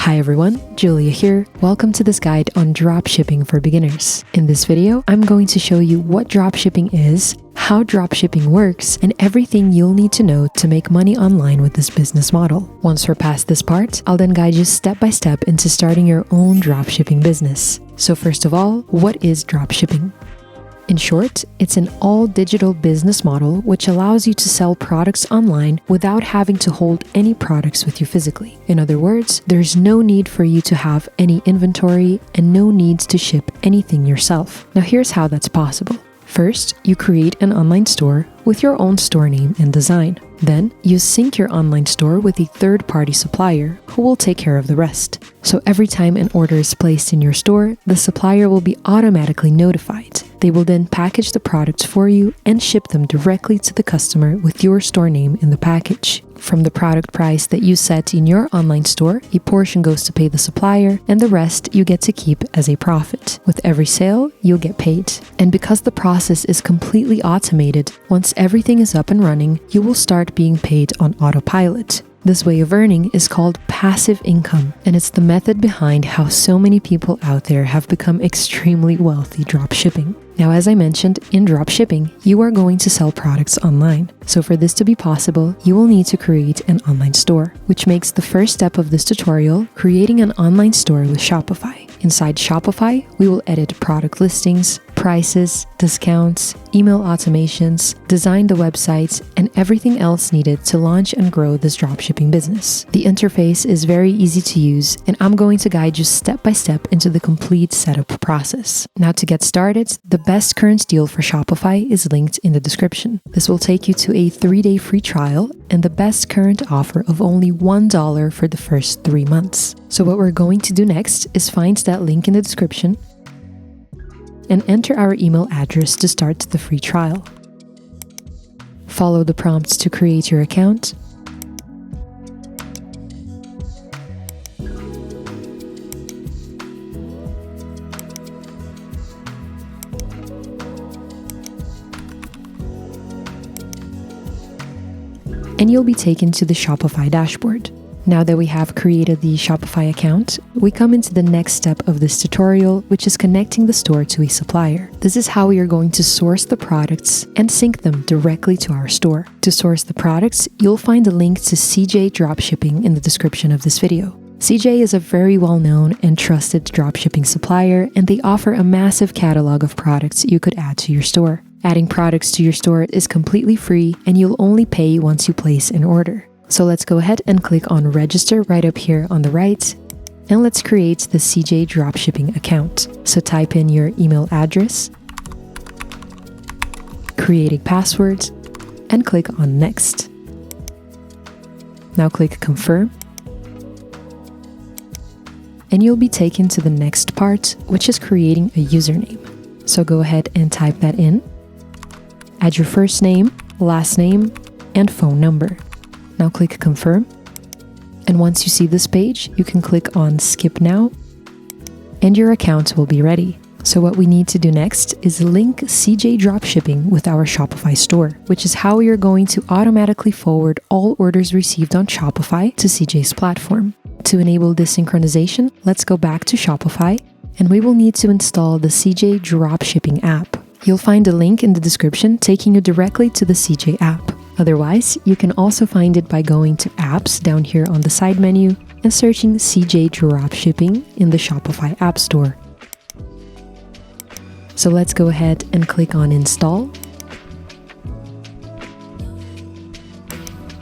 Hi everyone, Julia here. Welcome to this guide on dropshipping for beginners. In this video, I'm going to show you what dropshipping is, how dropshipping works, and everything you'll need to know to make money online with this business model. Once we're past this part, I'll then guide you step by step into starting your own dropshipping business. So first of all, what is dropshipping? In short, it's an all-digital business model which allows you to sell products online without having to hold any products with you physically. In other words, there's no need for you to have any inventory and no need to ship anything yourself. Now here's how that's possible. First, you create an online store with your own store name and design. Then, you sync your online store with a third-party supplier who will take care of the rest. So every time an order is placed in your store, the supplier will be automatically notified. They will then package the products for you and ship them directly to the customer with your store name in the package. From the product price that you set in your online store, a portion goes to pay the supplier and the rest you get to keep as a profit. With every sale, you'll get paid. And because the process is completely automated, once everything is up and running, you will start being paid on autopilot. This way of earning is called passive income, and it's the method behind how so many people out there have become extremely wealthy dropshipping. Now, as I mentioned, in dropshipping, you are going to sell products online. So for this to be possible, you will need to create an online store, which makes the first step of this tutorial creating an online store with Shopify. Inside Shopify, we will edit product listings, prices, discounts, email automations, design the websites, and everything else needed to launch and grow this dropshipping business. The interface is very easy to use, and I'm going to guide you step by step into the complete setup process. Now to get started, the best current deal for Shopify is linked in the description. This will take you to a 3-day free trial and the best current offer of only $1 for the first 3 months. So what we're going to do next is find that link in the description and enter our email address to start the free trial. Follow the prompts to create your account. And you'll be taken to the Shopify dashboard. Now that we have created the Shopify account, we come into the next step of this tutorial, which is connecting the store to a supplier. This is how we are going to source the products and sync them directly to our store. To source the products, you'll find a link to CJ Dropshipping in the description of this video. CJ is a very well-known and trusted dropshipping supplier, and they offer a massive catalog of products you could add to your store. Adding products to your store is completely free, and you'll only pay once you place an order. So let's go ahead and click on register right up here on the right, and let's create the CJ Dropshipping account. So type in your email address, create a password, and click on next. Now click confirm, and you'll be taken to the next part, which is creating a username. So go ahead and type that in. Add your first name, last name, and phone number. Now click confirm. And once you see this page, you can click on skip now, and your account will be ready. So what we need to do next is link CJ Dropshipping with our Shopify store, which is how we are going to automatically forward all orders received on Shopify to CJ's platform. To enable this synchronization, let's go back to Shopify, and we will need to install the CJ Dropshipping app. You'll find a link in the description taking you directly to the CJ app. Otherwise, you can also find it by going to apps down here on the side menu and searching CJ Dropshipping in the Shopify App Store. So let's go ahead and click on install.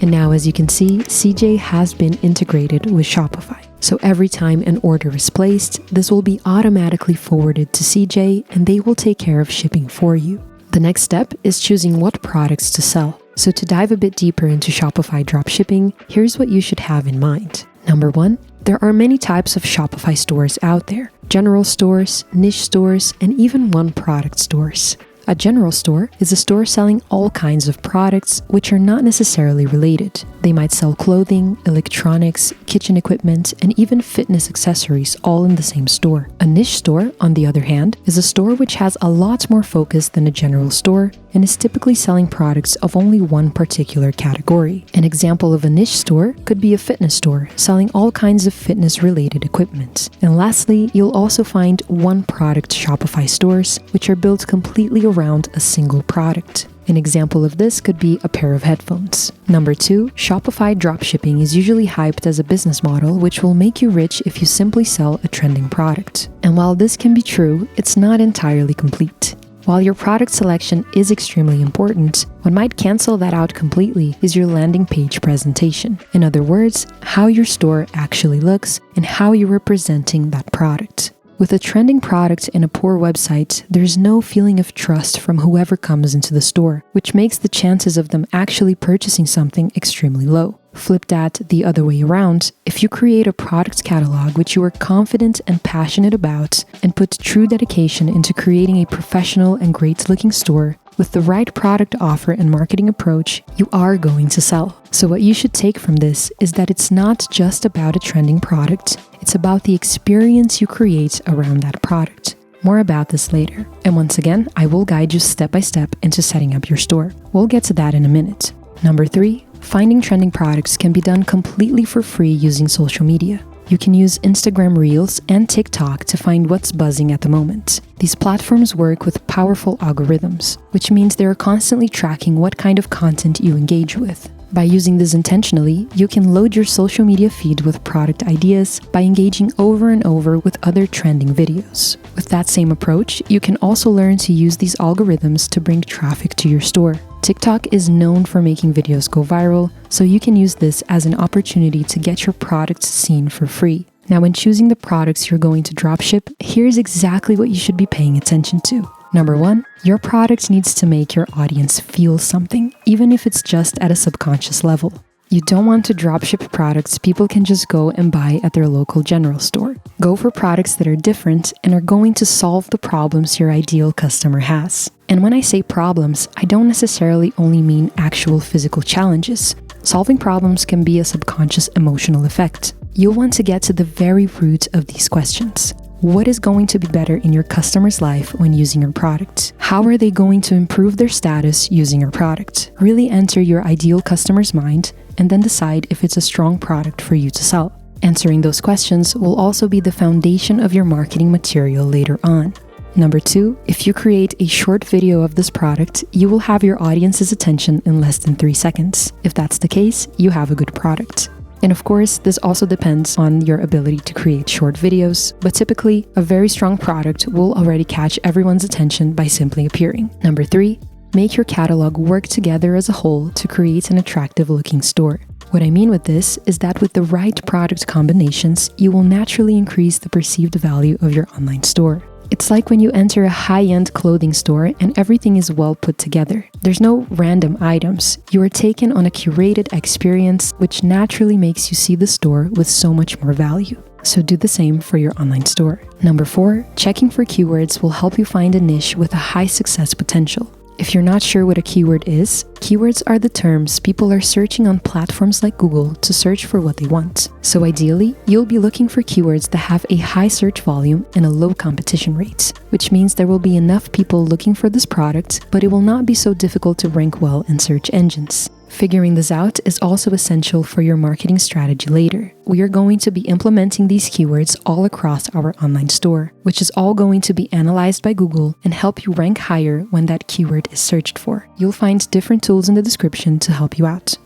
And now, as you can see, CJ has been integrated with Shopify. So every time an order is placed, this will be automatically forwarded to CJ, and they will take care of shipping for you. The next step is choosing what products to sell. So to dive a bit deeper into Shopify dropshipping, here's what you should have in mind. Number 1, there are many types of Shopify stores out there. General stores, niche stores, and even one-product stores. A general store is a store selling all kinds of products which are not necessarily related. They might sell clothing, electronics, kitchen equipment, and even fitness accessories all in the same store. A niche store, on the other hand, is a store which has a lot more focus than a general store and is typically selling products of only one particular category. An example of a niche store could be a fitness store selling all kinds of fitness-related equipment. And lastly, you'll also find one-product Shopify stores, which are built completely around a single product. An example of this could be a pair of headphones. Number 2, Shopify dropshipping is usually hyped as a business model which will make you rich if you simply sell a trending product. And while this can be true, it's not entirely complete. While your product selection is extremely important, what might cancel that out completely is your landing page presentation. In other words, how your store actually looks and how you're representing that product. With a trending product and a poor website, there's no feeling of trust from whoever comes into the store, which makes the chances of them actually purchasing something extremely low. Flip that the other way around, if you create a product catalog which you are confident and passionate about and put true dedication into creating a professional and great-looking store, with the right product offer and marketing approach, you are going to sell. So what you should take from this is that it's not just about a trending product, it's about the experience you create around that product. More about this later. And once again, I will guide you step by step into setting up your store. We'll get to that in a minute. Number 3, finding trending products can be done completely for free using social media. You can use Instagram Reels and TikTok to find what's buzzing at the moment. These platforms work with powerful algorithms, which means they are constantly tracking what kind of content you engage with. By using this intentionally, you can load your social media feed with product ideas by engaging over and over with other trending videos. With that same approach, you can also learn to use these algorithms to bring traffic to your store. TikTok is known for making videos go viral, so you can use this as an opportunity to get your products seen for free. Now, when choosing the products you're going to dropship, here's exactly what you should be paying attention to. Number 1, your product needs to make your audience feel something, even if it's just at a subconscious level. You don't want to dropship products people can just go and buy at their local general store. Go for products that are different and are going to solve the problems your ideal customer has. And when I say problems, I don't necessarily only mean actual physical challenges. Solving problems can be a subconscious emotional effect. You'll want to get to the very root of these questions. What is going to be better in your customer's life when using your product? How are they going to improve their status using your product? Really enter your ideal customer's mind and then decide if it's a strong product for you to sell. Answering those questions will also be the foundation of your marketing material later on. Number 2, if you create a short video of this product, you will have your audience's attention in less than 3 seconds. If that's the case, you have a good product. And of course, this also depends on your ability to create short videos, but typically, a very strong product will already catch everyone's attention by simply appearing. Number 3, make your catalog work together as a whole to create an attractive looking store. What I mean with this is that with the right product combinations, you will naturally increase the perceived value of your online store. It's like when you enter a high-end clothing store and everything is well put together. There's no random items. You are taken on a curated experience, which naturally makes you see the store with so much more value. So do the same for your online store. Number 4, checking for keywords will help you find a niche with a high success potential. If you're not sure what a keyword is, keywords are the terms people are searching on platforms like Google to search for what they want. So ideally, you'll be looking for keywords that have a high search volume and a low competition rate, which means there will be enough people looking for this product, but it will not be so difficult to rank well in search engines. Figuring this out is also essential for your marketing strategy later. We are going to be implementing these keywords all across our online store, which is all going to be analyzed by Google and help you rank higher when that keyword is searched for. You'll find different tools in the description to help you out.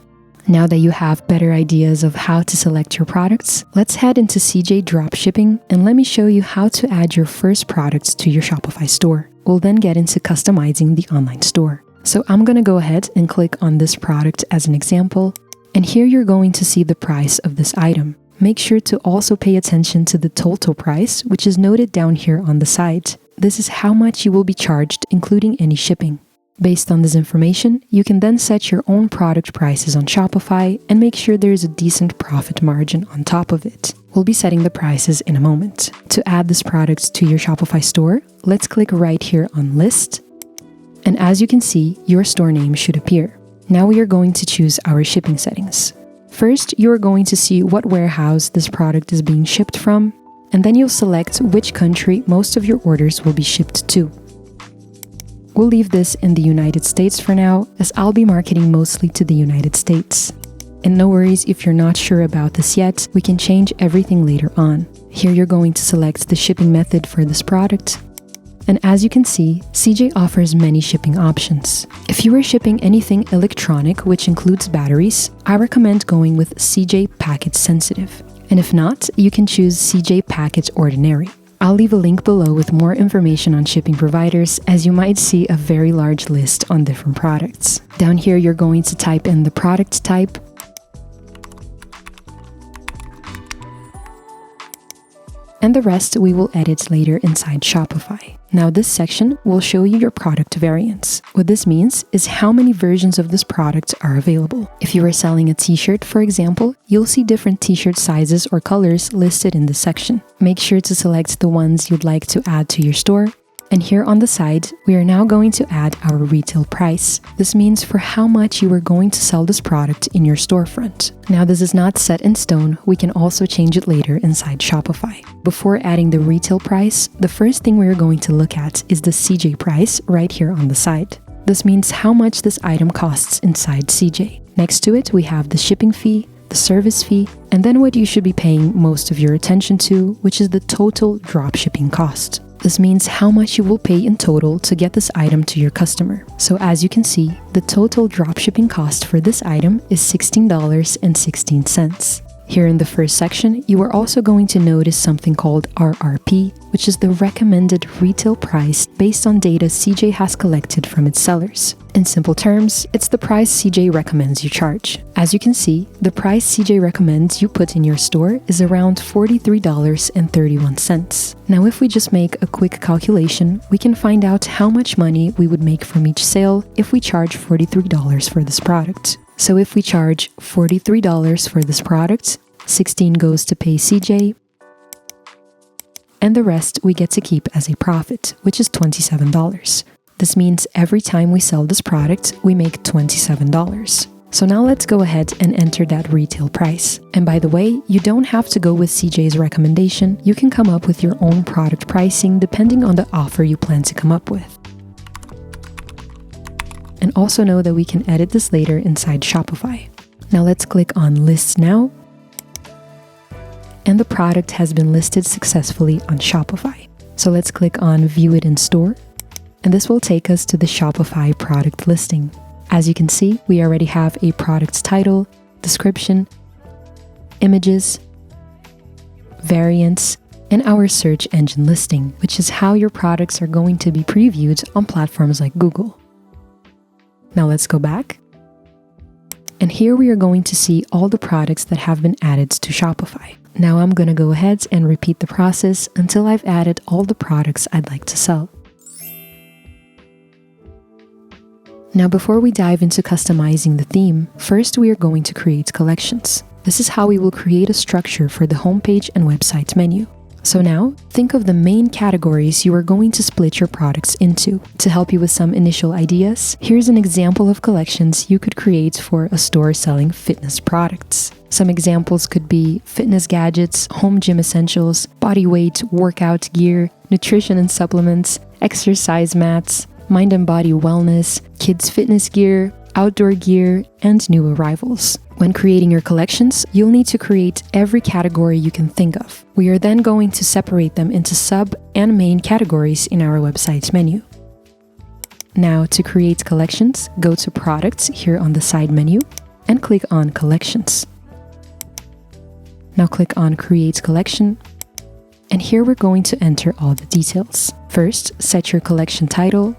Now that you have better ideas of how to select your products, let's head into CJ Dropshipping and let me show you how to add your first products to your Shopify store. We'll then get into customizing the online store. So I'm going to go ahead and click on this product as an example, and here you're going to see the price of this item. Make sure to also pay attention to the total price, which is noted down here on the side. This is how much you will be charged, including any shipping. Based on this information, you can then set your own product prices on Shopify and make sure there is a decent profit margin on top of it. We'll be setting the prices in a moment. To add this product to your Shopify store, let's click right here on List. And as you can see, your store name should appear. Now we are going to choose our shipping settings. First, you are going to see what warehouse this product is being shipped from, and then you'll select which country most of your orders will be shipped to. We'll leave this in the United States for now, as I'll be marketing mostly to the United States. And no worries if you're not sure about this yet, we can change everything later on. Here you're going to select the shipping method for this product. And as you can see, CJ offers many shipping options. If you are shipping anything electronic, which includes batteries, I recommend going with CJ Package Sensitive. And if not, you can choose CJ Package Ordinary. I'll leave a link below with more information on shipping providers, as you might see a very large list on different products. Down here, you're going to type in the product type, and the rest we will edit later inside Shopify. Now this section will show you your product variants. What this means is how many versions of this product are available. If you are selling a t-shirt, for example, you'll see different t-shirt sizes or colors listed in this section. Make sure to select the ones you'd like to add to your store. And here on the side, we are now going to add our retail price. This means for how much you are going to sell this product in your storefront. Now this is not set in stone, we can also change it later inside Shopify. Before adding the retail price, the first thing we are going to look at is the CJ price right here on the side. This means how much this item costs inside CJ. Next to it, we have the shipping fee, the service fee, and then what you should be paying most of your attention to, which is the total dropshipping cost. This means how much you will pay in total to get this item to your customer. So as you can see, the total dropshipping cost for this item is $16.16. Here in the first section, you are also going to notice something called RRP, which is the recommended retail price based on data CJ has collected from its sellers. In simple terms, it's the price CJ recommends you charge. As you can see, the price CJ recommends you put in your store is around $43.31. Now if we just make a quick calculation, we can find out how much money we would make from each sale if we charge $43 for this product. So if we charge $43 for this product, $16 goes to pay CJ, and the rest we get to keep as a profit, which is $27. This means every time we sell this product, we make $27. So now let's go ahead and enter that retail price. And by the way, you don't have to go with CJ's recommendation. You can come up with your own product pricing depending on the offer you plan to come up with. And also know that we can edit this later inside Shopify. Now let's click on List Now. And the product has been listed successfully on Shopify. So let's click on View It in Store. And this will take us to the Shopify product listing. As you can see, we already have a product title, description, images, variants, and our search engine listing, which is how your products are going to be previewed on platforms like Google. Now let's go back. And here we are going to see all the products that have been added to Shopify. Now I'm going to go ahead and repeat the process until I've added all the products I'd like to sell. Now before we dive into customizing the theme, first we are going to create collections. This is how we will create a structure for the homepage and website menu. So now, think of the main categories you are going to split your products into. To help you with some initial ideas, here's an example of collections you could create for a store selling fitness products. Some examples could be fitness gadgets, home gym essentials, body weight, workout gear, nutrition and supplements, exercise mats, mind and body wellness, kids fitness gear, outdoor gear, and new arrivals. When creating your collections, you'll need to create every category you can think of. We are then going to separate them into sub and main categories in our website's menu. Now, to create collections, go to Products here on the side menu and click on Collections. Now click on Create Collection, and here we're going to enter all the details. First, set your collection title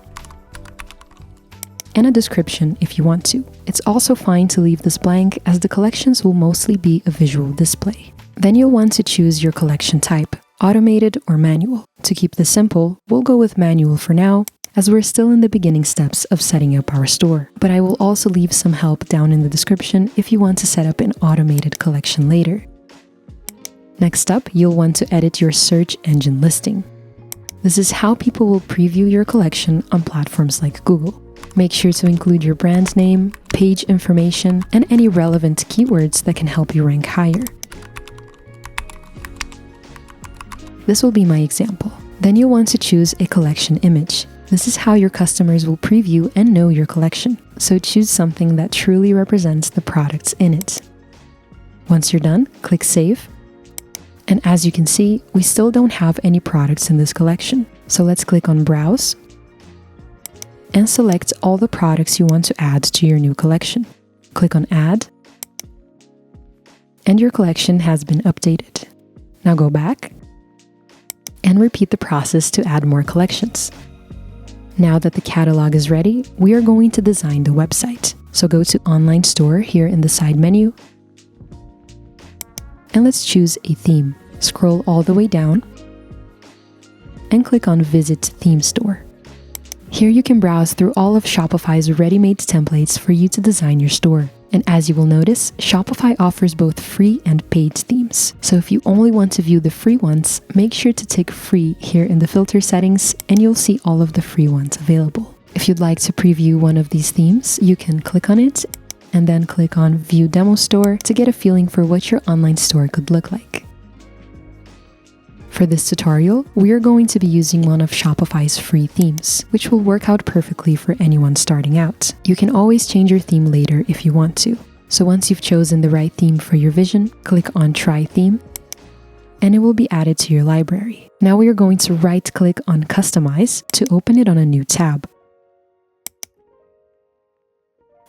and a description if you want to. It's also fine to leave this blank, as the collections will mostly be a visual display. Then you'll want to choose your collection type, automated or manual. To keep this simple, we'll go with manual for now, as we're still in the beginning steps of setting up our store. But I will also leave some help down in the description if you want to set up an automated collection later. Next up, you'll want to edit your search engine listing. This is how people will preview your collection on platforms like Google. Make sure to include your brand name, page information, and any relevant keywords that can help you rank higher. This will be my example. Then you'll want to choose a collection image. This is how your customers will preview and know your collection. So choose something that truly represents the products in it. Once you're done, click Save. And as you can see, we still don't have any products in this collection. So let's click on Browse and select all the products you want to add to your new collection. Click on Add, and your collection has been updated. Now go back and repeat the process to add more collections. Now that the catalog is ready, we are going to design the website. So go to Online Store here in the side menu, and let's choose a theme. Scroll all the way down and click on Visit Theme Store. Here you can browse through all of Shopify's ready-made templates for you to design your store. And as you will notice, Shopify offers both free and paid themes. So if you only want to view the free ones, make sure to tick free here in the filter settings and you'll see all of the free ones available. If you'd like to preview one of these themes, you can click on it and then click on View Demo Store to get a feeling for what your online store could look like. For this tutorial, we are going to be using one of Shopify's free themes, which will work out perfectly for anyone starting out. You can always change your theme later if you want to. So once you've chosen the right theme for your vision, click on Try Theme, and it will be added to your library. Now we are going to right-click on Customize to open it on a new tab.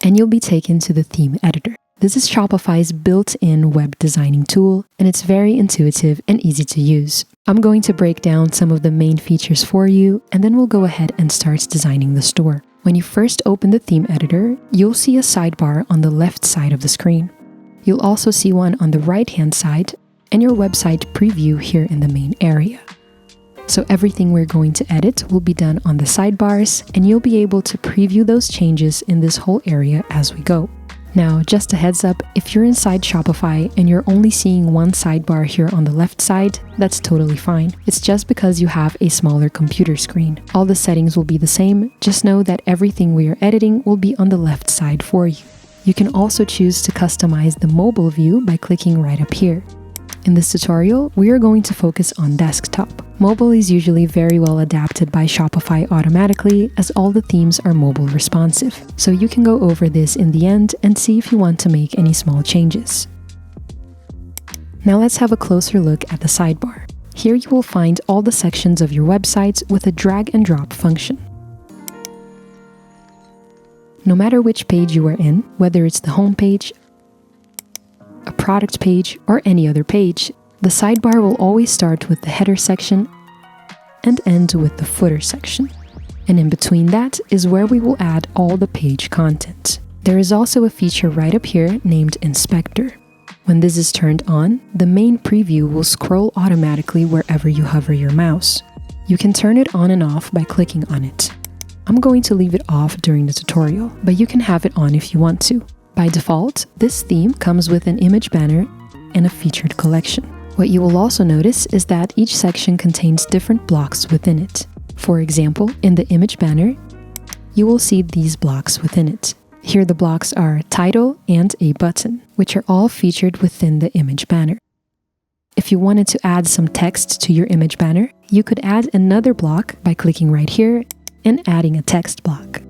And you'll be taken to the theme editor. This is Shopify's built-in web designing tool, and it's very intuitive and easy to use. I'm going to break down some of the main features for you, and then we'll go ahead and start designing the store. When you first open the theme editor, you'll see a sidebar on the left side of the screen. You'll also see one on the right-hand side, and your website preview here in the main area. So everything we're going to edit will be done on the sidebars, and you'll be able to preview those changes in this whole area as we go. Now, just a heads up, if you're inside Shopify and you're only seeing one sidebar here on the left side, that's totally fine. It's just because you have a smaller computer screen. All the settings will be the same, just know that everything we are editing will be on the left side for you. You can also choose to customize the mobile view by clicking right up here. In this tutorial, we are going to focus on desktop. Mobile is usually very well adapted by Shopify automatically as all the themes are mobile responsive. So you can go over this in the end and see if you want to make any small changes. Now let's have a closer look at the sidebar. Here you will find all the sections of your website with a drag and drop function. No matter which page you are in, whether it's the home page, a product page, or any other page, the sidebar will always start with the header section and end with the footer section. And in between that is where we will add all the page content. There is also a feature right up here named Inspector. When this is turned on, the main preview will scroll automatically wherever you hover your mouse. You can turn it on and off by clicking on it. I'm going to leave it off during the tutorial, but you can have it on if you want to. By default, this theme comes with an image banner and a featured collection. What you will also notice is that each section contains different blocks within it. For example, in the image banner, you will see these blocks within it. Here the blocks are title and a button, which are all featured within the image banner. If you wanted to add some text to your image banner, you could add another block by clicking right here and adding a text block.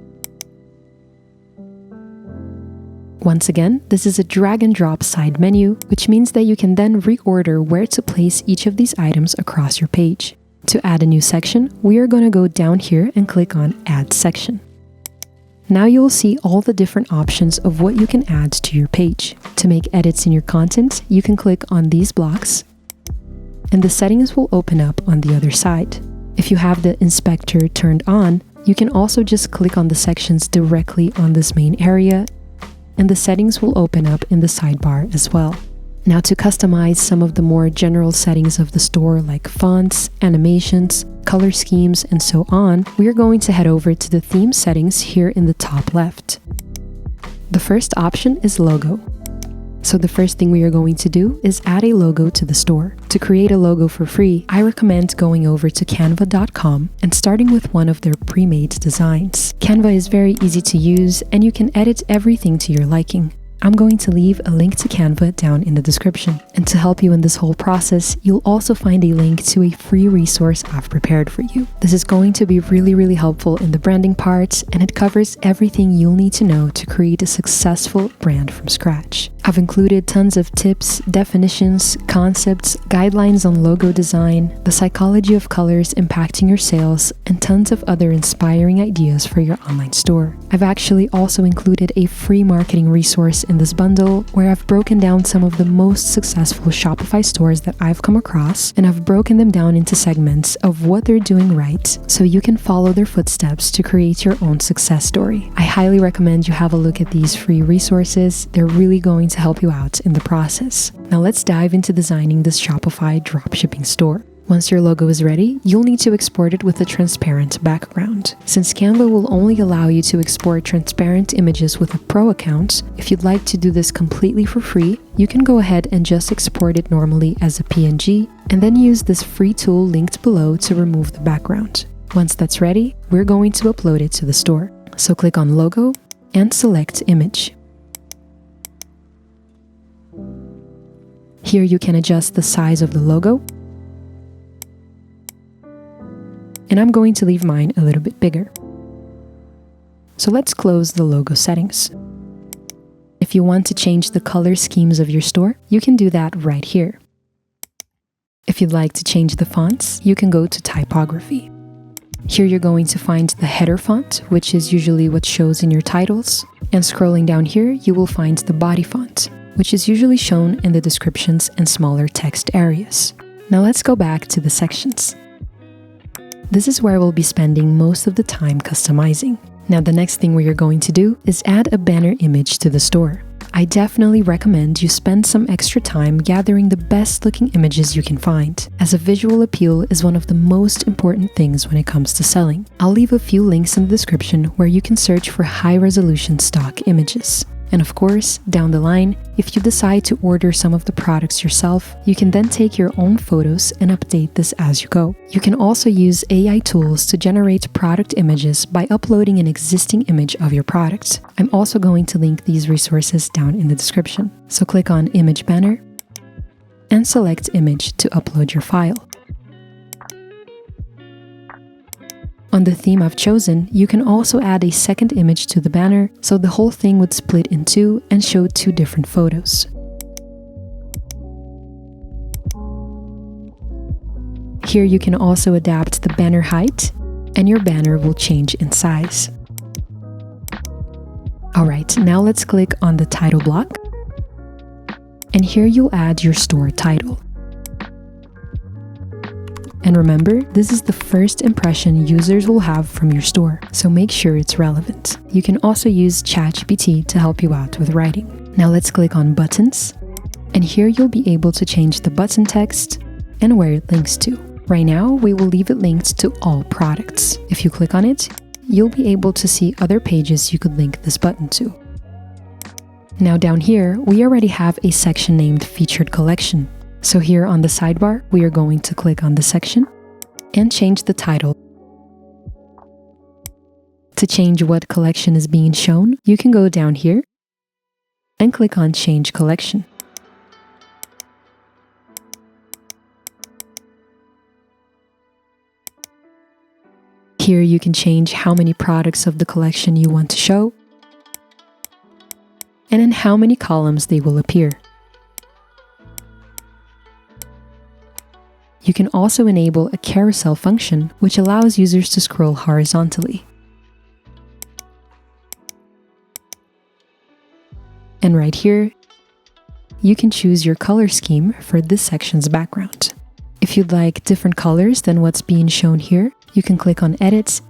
Once again, this is a drag and drop side menu, which means that you can then reorder where to place each of these items across your page. To add a new section, we are going to go down here and click on Add Section. Now you will see all the different options of what you can add to your page. To make edits in your content, you can click on these blocks, and the settings will open up on the other side. If you have the inspector turned on, you can also just click on the sections directly on this main area, and the settings will open up in the sidebar as well. Now to customize some of the more general settings of the store like fonts, animations, color schemes, and so on, we are going to head over to the theme settings here in the top left. The first option is logo. So the first thing we are going to do is add a logo to the store. To create a logo for free, I recommend going over to canva.com and starting with one of their pre-made designs. Canva is very easy to use and you can edit everything to your liking. I'm going to leave a link to Canva down in the description. And to help you in this whole process, you'll also find a link to a free resource I've prepared for you. This is going to be really helpful in the branding part, and it covers everything you'll need to know to create a successful brand from scratch. I've included tons of tips, definitions, concepts, guidelines on logo design, the psychology of colors impacting your sales, and tons of other inspiring ideas for your online store. I've actually also included a free marketing resource in this bundle where I've broken down some of the most successful Shopify stores that I've come across, and I've broken them down into segments of what they're doing right so you can follow their footsteps to create your own success story. I highly recommend you have a look at these free resources. They're really going to help you out in the process. Now let's dive into designing this Shopify dropshipping store. Once your logo is ready, you'll need to export it with a transparent background. Since Canva will only allow you to export transparent images with a pro account, if you'd like to do this completely for free, you can go ahead and just export it normally as a PNG and then use this free tool linked below to remove the background. Once that's ready, we're going to upload it to the store. So click on Logo and select Image. Here you can adjust the size of the logo, and I'm going to leave mine a little bit bigger. So let's close the logo settings. If you want to change the color schemes of your store, you can do that right here. If you'd like to change the fonts, you can go to Typography. Here you're going to find the header font, which is usually what shows in your titles. And scrolling down here, you will find the body font, which is usually shown in the descriptions and smaller text areas. Now let's go back to the sections. This is where we'll be spending most of the time customizing. Now the next thing we are going to do is add a banner image to the store. I definitely recommend you spend some extra time gathering the best looking images you can find, as a visual appeal is one of the most important things when it comes to selling. I'll leave a few links in the description where you can search for high resolution stock images. And of course, down the line, if you decide to order some of the products yourself, you can then take your own photos and update this as you go. You can also use AI tools to generate product images by uploading an existing image of your product. I'm also going to link these resources down in the description. So click on Image Banner and select Image to upload your file. On the theme I've chosen, you can also add a second image to the banner, so the whole thing would split in two and show two different photos. Here you can also adapt the banner height, and your banner will change in size. Alright, now let's click on the title block, and here you'll add your store title. And remember, this is the first impression users will have from your store, so make sure it's relevant. You can also use ChatGPT to help you out with writing. Now let's click on Buttons, and here you'll be able to change the button text and where it links to. Right now, we will leave it linked to all products. If you click on it, you'll be able to see other pages you could link this button to. Now down here, we already have a section named Featured Collection. So here on the sidebar, we are going to click on the section and change the title. To change what collection is being shown, you can go down here and click on Change Collection. Here you can change how many products of the collection you want to show and in how many columns they will appear. You can also enable a carousel function, which allows users to scroll horizontally. And right here, you can choose your color scheme for this section's background. If you'd like different colors than what's being shown here, you can click on Edit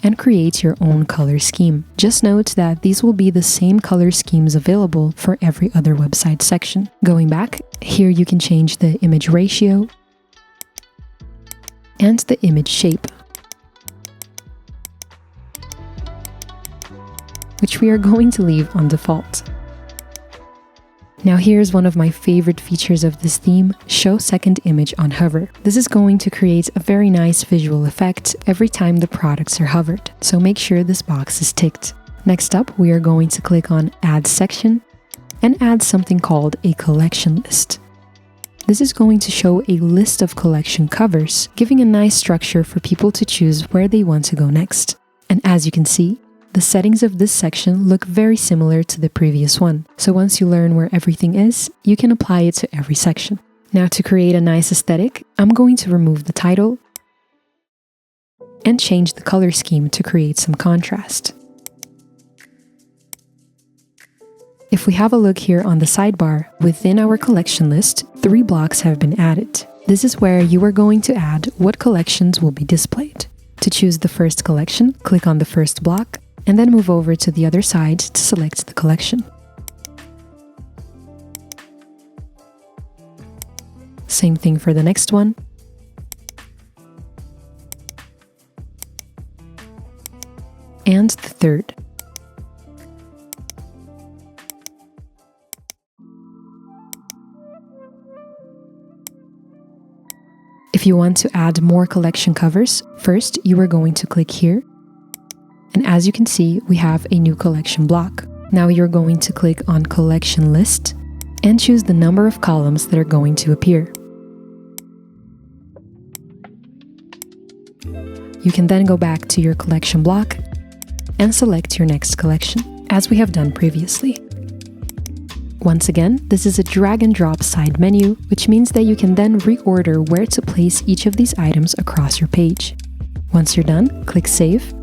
and create your own color scheme. Just note that these will be the same color schemes available for every other website section. Going back, here you can change the image ratio and the image shape, which we are going to leave on default. Now here's one of my favorite features of this theme, Show Second Image on Hover. This is going to create a very nice visual effect every time the products are hovered, so make sure this box is ticked. Next up, we are going to click on Add Section and add something called a collection list. This is going to show a list of collection covers, giving a nice structure for people to choose where they want to go next. And as you can see, the settings of this section look very similar to the previous one. So once you learn where everything is, you can apply it to every section. Now to create a nice aesthetic, I'm going to remove the title and change the color scheme to create some contrast. If we have a look here on the sidebar, within our collection list, 3 blocks have been added. This is where you are going to add what collections will be displayed. To choose the first collection, click on the first block, and then move over to the other side to select the collection. Same thing for the next one. And the third. If you want to add more collection covers, first you are going to click here. And as you can see, we have a new collection block. Now you're going to click on Collection List and choose the number of columns that are going to appear. You can then go back to your collection block and select your next collection, as we have done previously. Once again, this is a drag and drop side menu, which means that you can then reorder where to place each of these items across your page. Once you're done, click Save.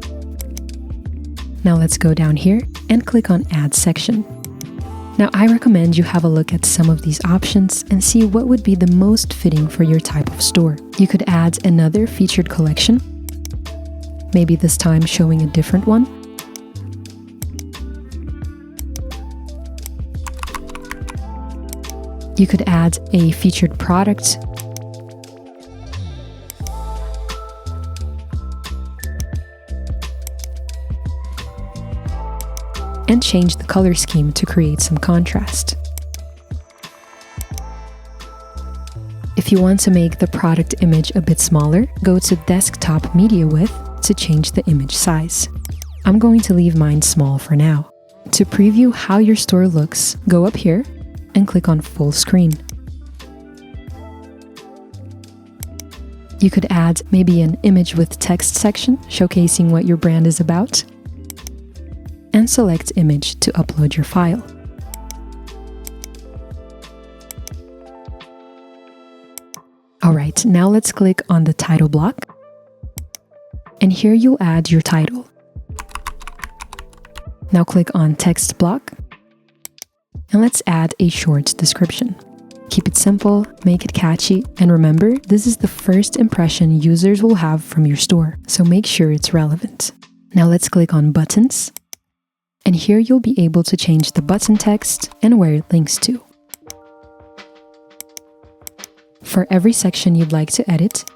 Now let's go down here and click on Add Section. Now I recommend you have a look at some of these options and see what would be the most fitting for your type of store. You could add another featured collection, maybe this time showing a different one. You could add a featured product. And change the color scheme to create some contrast. If you want to make the product image a bit smaller, go to Desktop Media Width to change the image size. I'm going to leave mine small for now. To preview how your store looks, go up here and click on Full Screen. You could add maybe an image with text section showcasing what your brand is about, and select Image to upload your file. Alright, now let's click on the title block, and here you'll add your title. Now click on Text block, and let's add a short description. Keep it simple, make it catchy, and remember, this is the first impression users will have from your store, so make sure it's relevant. Now let's click on Buttons, and here you'll be able to change the button text and where it links to. For every section you'd like to edit,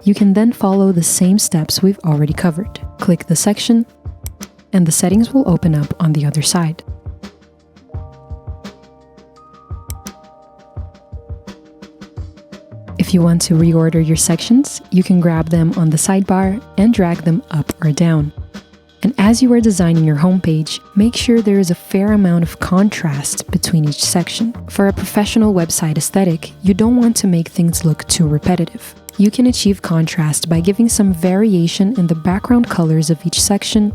you can then follow the same steps we've already covered. Click the section, and the settings will open up on the other side. If you want to reorder your sections, you can grab them on the sidebar and drag them up or down. And as you are designing your homepage, make sure there is a fair amount of contrast between each section. For a professional website aesthetic, you don't want to make things look too repetitive. You can achieve contrast by giving some variation in the background colors of each section,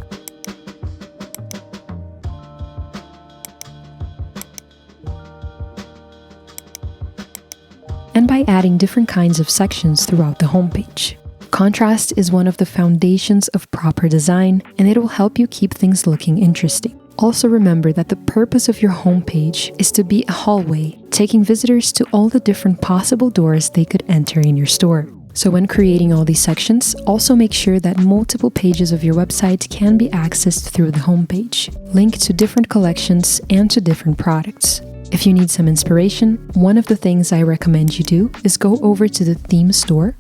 and by adding different kinds of sections throughout the homepage. Contrast is one of the foundations of proper design, and it will help you keep things looking interesting. Also remember that the purpose of your homepage is to be a hallway, taking visitors to all the different possible doors they could enter in your store. So when creating all these sections, also make sure that multiple pages of your website can be accessed through the homepage, linked to different collections and to different products. If you need some inspiration, one of the things I recommend you do is go over to the theme store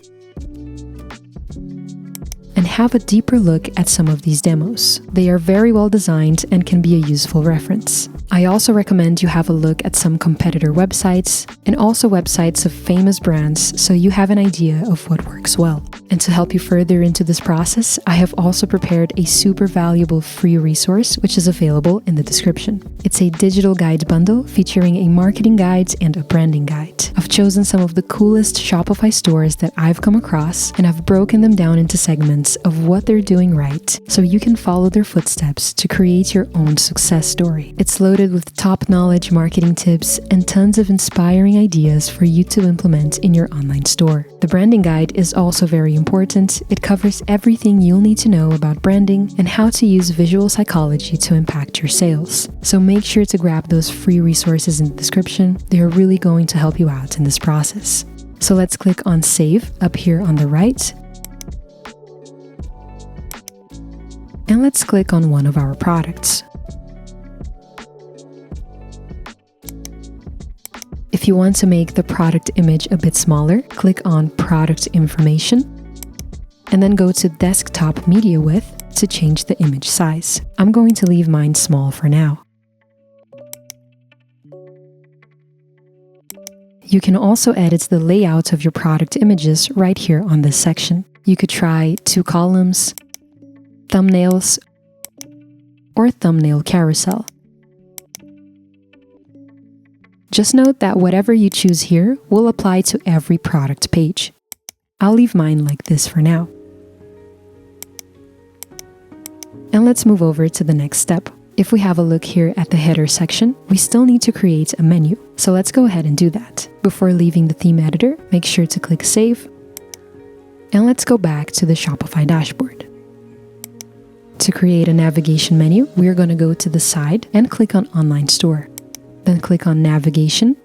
and have a deeper look at some of these demos. They are very well designed and can be a useful reference. I also recommend you have a look at some competitor websites and also websites of famous brands so you have an idea of what works well. And to help you further into this process, I have also prepared a super valuable free resource which is available in the description. It's a digital guide bundle featuring a marketing guide and a branding guide. I've chosen some of the coolest Shopify stores that I've come across, and I've broken them down into segments of what they're doing right so you can follow their footsteps to create your own success story. It's loaded with top-knowledge marketing tips and tons of inspiring ideas for you to implement in your online store. The branding guide is also very important. It covers everything you'll need to know about branding and how to use visual psychology to impact your sales. So make sure to grab those free resources in the description. They are really going to help you out in this process. So let's click on Save up here on the right. And let's click on one of our products. If you want to make the product image a bit smaller, click on Product Information and then go to Desktop Media Width to change the image size. I'm going to leave mine small for now. You can also edit the layout of your product images right here on this section. You could try 2 columns, thumbnails, or thumbnail carousel. Just note that whatever you choose here will apply to every product page. I'll leave mine like this for now. And let's move over to the next step. If we have a look here at the header section, we still need to create a menu. So let's go ahead and do that. Before leaving the theme editor, make sure to click Save. And let's go back to the Shopify dashboard. To create a navigation menu, we're going to go to the side and click on Online Store. Then click on Navigation.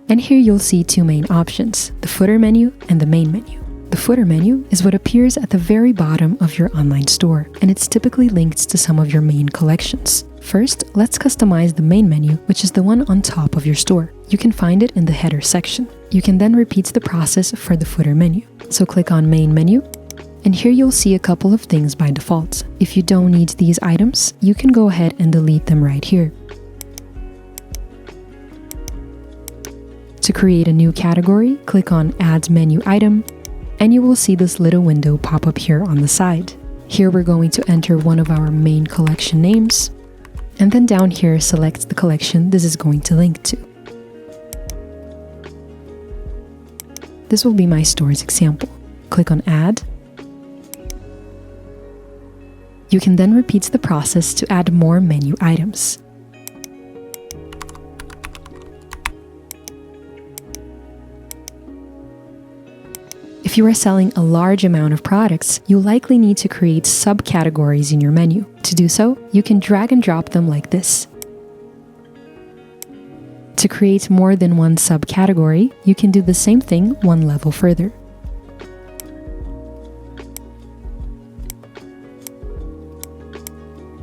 And here you'll see 2 main options, the footer menu and the main menu. The footer menu is what appears at the very bottom of your online store, and it's typically linked to some of your main collections. First, let's customize the main menu, which is the one on top of your store. You can find it in the header section. You can then repeat the process for the footer menu. So click on Main Menu, and here you'll see a couple of things by default. If you don't need these items, you can go ahead and delete them right here. To create a new category, click on Add Menu Item, and you will see this little window pop up here on the side. Here we're going to enter one of our main collection names, and then down here select the collection this is going to link to. This will be my store's example. Click on Add. You can then repeat the process to add more menu items. If you are selling a large amount of products, you'll likely need to create subcategories in your menu. To do so, you can drag and drop them like this. To create more than one subcategory, you can do the same thing one level further.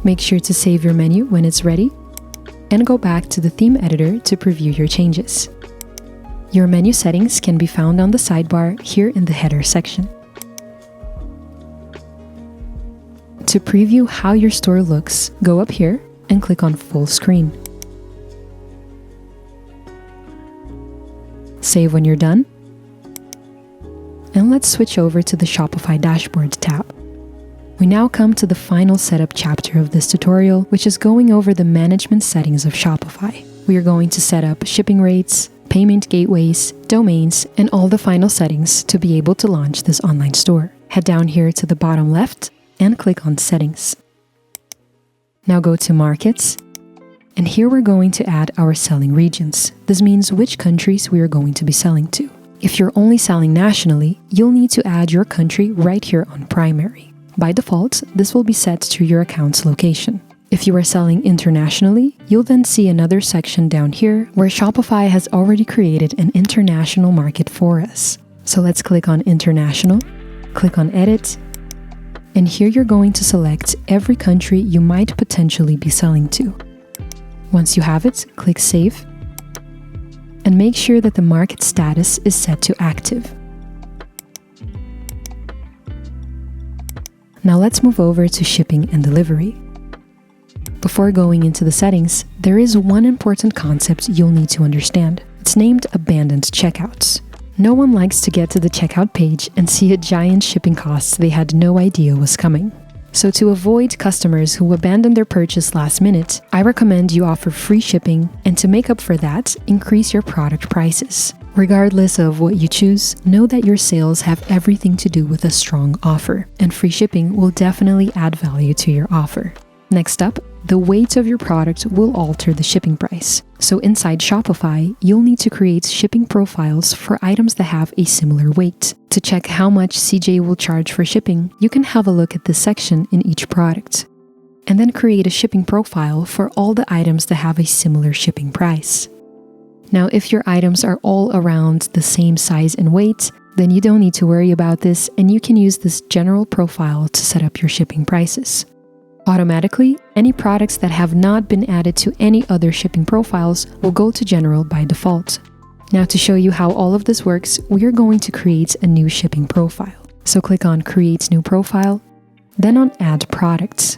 Make sure to save your menu when it's ready, and go back to the theme editor to preview your changes. Your menu settings can be found on the sidebar here in the header section. To preview how your store looks, go up here and click on Full Screen. Save when you're done. And let's switch over to the Shopify Dashboard tab. We now come to the final setup chapter of this tutorial, which is going over the management settings of Shopify. We are going to set up shipping rates, payment gateways, domains, and all the final settings to be able to launch this online store. Head down here to the bottom left and click on Settings. Now go to Markets, and here we're going to add our selling regions. This means which countries we are going to be selling to. If you're only selling nationally, you'll need to add your country right here on Primary. By default, this will be set to your account's location. If you are selling internationally, you'll then see another section down here where Shopify has already created an international market for us. So let's click on International, click on Edit, and here you're going to select every country you might potentially be selling to. Once you have it, click Save, and make sure that the market status is set to Active. Now let's move over to shipping and delivery. Before going into the settings, there is one important concept you'll need to understand. It's named abandoned checkouts. No one likes to get to the checkout page and see a giant shipping cost they had no idea was coming. So to avoid customers who abandon their purchase last minute, I recommend you offer free shipping, and to make up for that, increase your product prices. Regardless of what you choose, know that your sales have everything to do with a strong offer, and free shipping will definitely add value to your offer. Next up, the weight of your product will alter the shipping price. So inside Shopify, you'll need to create shipping profiles for items that have a similar weight. To check how much CJ will charge for shipping, you can have a look at this section in each product. And then create a shipping profile for all the items that have a similar shipping price. Now, if your items are all around the same size and weight, then you don't need to worry about this, and you can use this general profile to set up your shipping prices. Automatically, any products that have not been added to any other shipping profiles will go to general by default. Now, to show you how all of this works, we are going to create a new shipping profile. So click on Create New Profile, then on Add Products.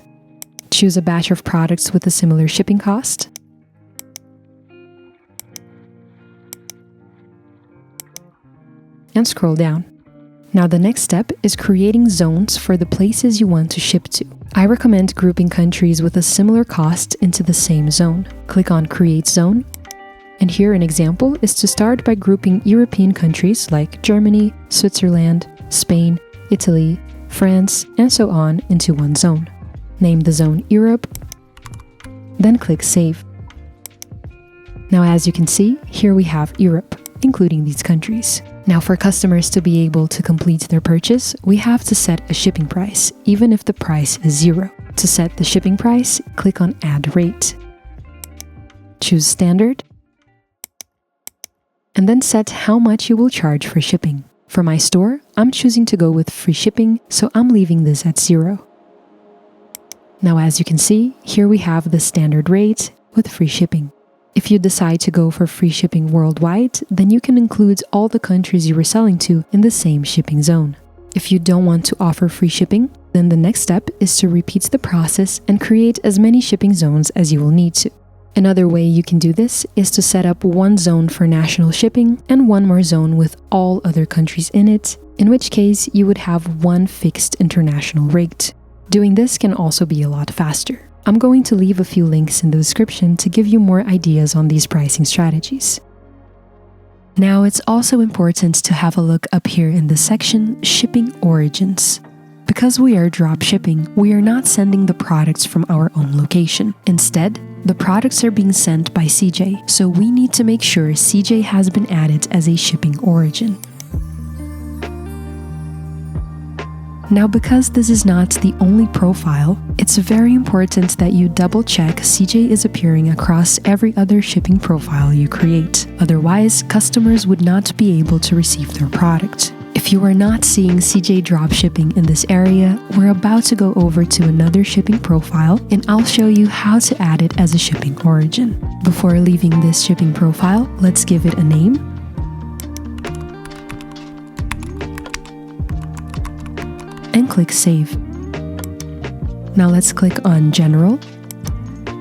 Choose a batch of products with a similar shipping cost. And scroll down. Now the next step is creating zones for the places you want to ship to. I recommend grouping countries with a similar cost into the same zone. Click on Create Zone. And here an example is to start by grouping European countries like Germany, Switzerland, Spain, Italy, France, and so on into one zone. Name the zone Europe, then click Save. Now as you can see, here we have Europe, including these countries. Now for customers to be able to complete their purchase, we have to set a shipping price, even if the price is 0. To set the shipping price, click on Add Rate. Choose Standard, and then set how much you will charge for shipping. For my store, I'm choosing to go with free shipping, so I'm leaving this at 0. Now as you can see, here we have the standard rate with free shipping. If you decide to go for free shipping worldwide, then you can include all the countries you were selling to in the same shipping zone. If you don't want to offer free shipping, then the next step is to repeat the process and create as many shipping zones as you will need to. Another way you can do this is to set up one zone for national shipping and one more zone with all other countries in it, in which case you would have one fixed international rate. Doing this can also be a lot faster. I'm going to leave a few links in the description to give you more ideas on these pricing strategies. Now, it's also important to have a look up here in the section Shipping Origins. Because we are drop shipping, we are not sending the products from our own location. Instead, the products are being sent by CJ, so we need to make sure CJ has been added as a shipping origin. Now, because this is not the only profile, it's very important that you double check CJ is appearing across every other shipping profile you create. Otherwise, customers would not be able to receive their product. If you are not seeing CJ dropshipping in this area, we're about to go over to another shipping profile, and I'll show you how to add it as a shipping origin. Before leaving this shipping profile, let's give it a name. And click Save. Now let's click on General.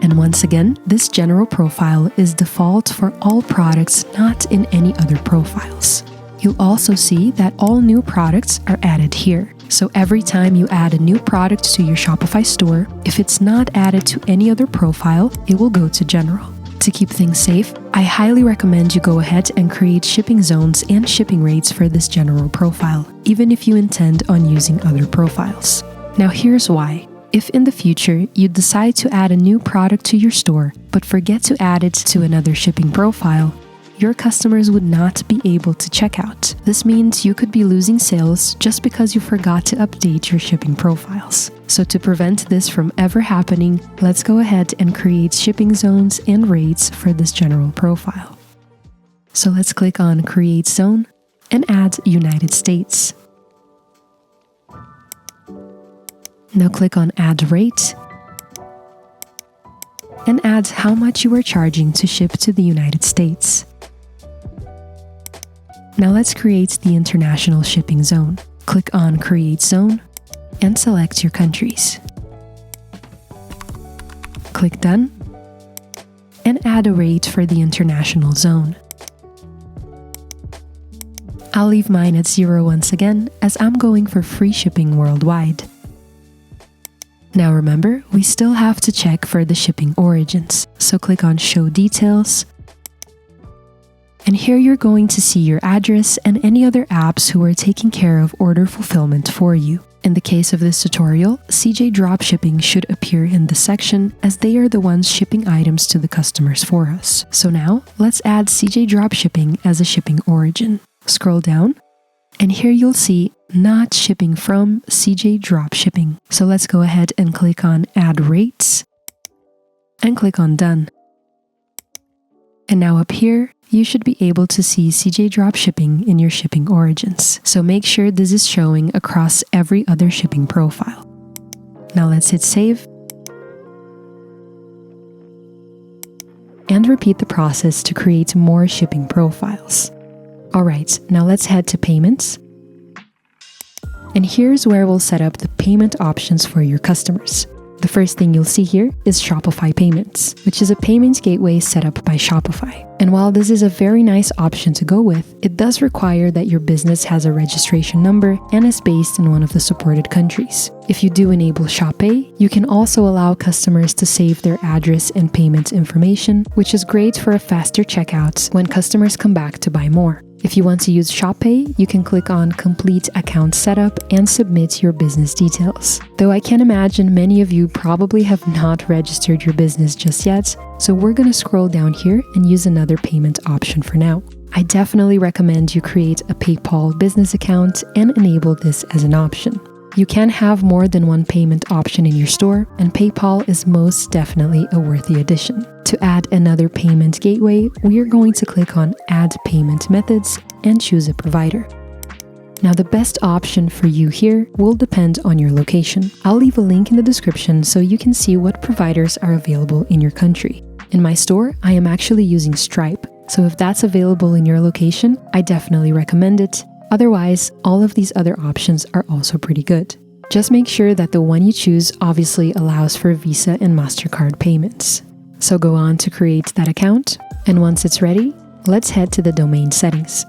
And once again, this general profile is default for all products not in any other profiles. You'll also see that all new products are added here. So every time you add a new product to your Shopify store, if it's not added to any other profile, it will go to General. To keep things safe, I highly recommend you go ahead and create shipping zones and shipping rates for this general profile, even if you intend on using other profiles. Now here's why. If in the future you decide to add a new product to your store, but forget to add it to another shipping profile, your customers would not be able to check out. This means you could be losing sales just because you forgot to update your shipping profiles. So to prevent this from ever happening, let's go ahead and create shipping zones and rates for this general profile. So let's click on Create Zone and add United States. Now click on Add Rate and add how much you are charging to ship to the United States. Now let's create the international shipping zone. Click on Create Zone and select your countries. Click Done and add a rate for the international zone. I'll leave mine at 0 once again, as I'm going for free shipping worldwide. Now remember, we still have to check for the shipping origins, so click on Show Details. And here you're going to see your address and any other apps who are taking care of order fulfillment for you. In the case of this tutorial, CJ Dropshipping should appear in this section, as they are the ones shipping items to the customers for us. So now, let's add CJ Dropshipping as a shipping origin. Scroll down, and here you'll see Not Shipping from CJ Dropshipping. So let's go ahead and click on Add Rates, and click on Done. And now up here, you should be able to see CJ Dropshipping in your shipping origins. So make sure this is showing across every other shipping profile. Now let's hit save. And repeat the process to create more shipping profiles. Alright, now let's head to payments. And here's where we'll set up the payment options for your customers. The first thing you'll see here is Shopify Payments, which is a payments gateway set up by Shopify. And while this is a very nice option to go with, it does require that your business has a registration number and is based in one of the supported countries. If you do enable ShopPay, you can also allow customers to save their address and payment information, which is great for a faster checkout when customers come back to buy more. If you want to use ShopPay, you can click on Complete Account Setup and submit your business details. Though I can imagine many of you probably have not registered your business just yet, so we're going to scroll down here and use another payment option for now. I definitely recommend you create a PayPal business account and enable this as an option. You can have more than one payment option in your store, and PayPal is most definitely a worthy addition. To add another payment gateway, we are going to click on Add Payment Methods and choose a provider. Now the best option for you here will depend on your location. I'll leave a link in the description so you can see what providers are available in your country. In my store, I am actually using Stripe, so if that's available in your location, I definitely recommend it. Otherwise, all of these other options are also pretty good. Just make sure that the one you choose obviously allows for Visa and MasterCard payments. So go on to create that account, and once it's ready, let's head to the domain settings.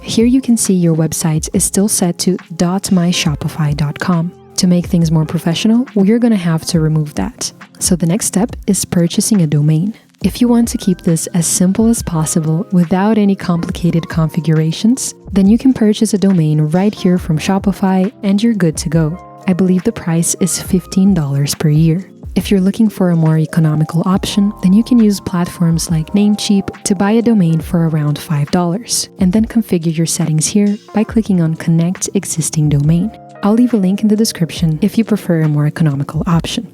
Here you can see your website is still set to .myshopify.com. To make things more professional, we're going to have to remove that. So the next step is purchasing a domain. If you want to keep this as simple as possible without any complicated configurations, then you can purchase a domain right here from Shopify and you're good to go. I believe the price is $15 per year. If you're looking for a more economical option, then you can use platforms like Namecheap to buy a domain for around $5, and then configure your settings here by clicking on Connect Existing Domain. I'll leave a link in the description if you prefer a more economical option.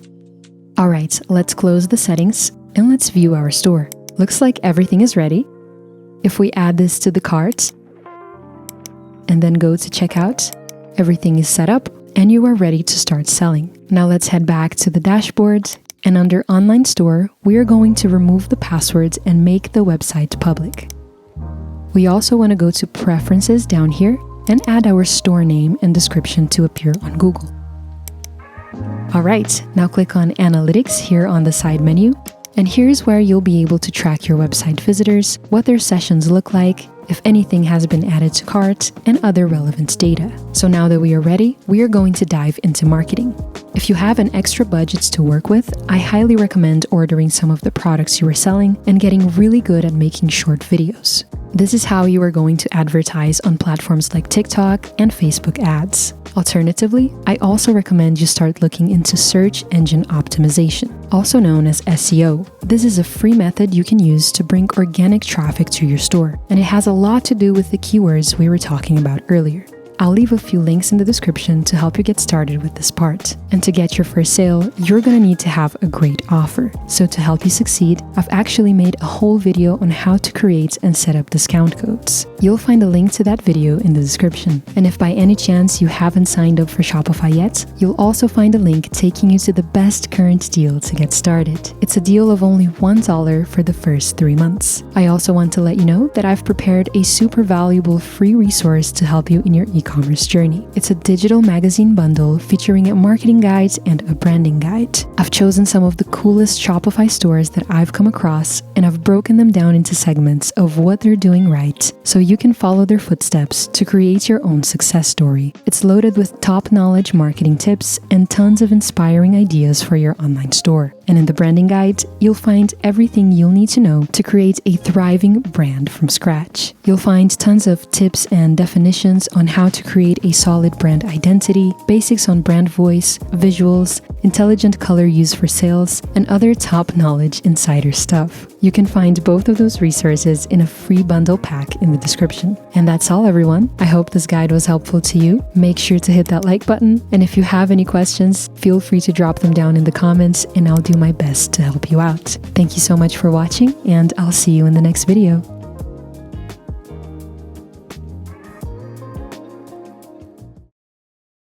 Alright, let's close the settings and let's view our store. Looks like everything is ready. If we add this to the cart and then go to checkout, everything is set up and you are ready to start selling. Now let's head back to the dashboard, and under Online Store, we are going to remove the passwords and make the website public. We also want to go to Preferences down here and add our store name and description to appear on Google. Alright, now click on Analytics here on the side menu, and here's where you'll be able to track your website visitors, what their sessions look like, if anything has been added to cart, and other relevant data. So now that we are ready, we are going to dive into marketing. If you have an extra budget to work with, I highly recommend ordering some of the products you are selling and getting really good at making short videos. This is how you are going to advertise on platforms like TikTok and Facebook ads. Alternatively, I also recommend you start looking into search engine optimization, also known as SEO. This is a free method you can use to bring organic traffic to your store, and it has a lot to do with the keywords we were talking about earlier. I'll leave a few links in the description to help you get started with this part. And to get your first sale, you're gonna need to have a great offer. So to help you succeed, I've actually made a whole video on how to create and set up discount codes. You'll find a link to that video in the description. And if by any chance you haven't signed up for Shopify yet, you'll also find a link taking you to the best current deal to get started. It's a deal of only $1 for the first 3 months. I also want to let you know that I've prepared a super valuable free resource to help you in your e-commerce journey. It's a digital magazine bundle featuring a marketing guide and a branding guide. I've chosen some of the coolest Shopify stores that I've come across, and I've broken them down into segments of what they're doing right, so you can follow their footsteps to create your own success story. It's loaded with top-knowledge marketing tips and tons of inspiring ideas for your online store. And in the branding guide, you'll find everything you'll need to know to create a thriving brand from scratch. You'll find tons of tips and definitions on how to create a solid brand identity, basics on brand voice, visuals, intelligent color use for sales, and other top-knowledge insider stuff. You can find both of those resources in a free bundle pack in the description. And that's all, everyone. I hope this guide was helpful to you. Make sure to hit that like button, and if you have any questions, feel free to drop them down in the comments and I'll do my best to help you out. Thank you so much for watching, and I'll see you in the next video.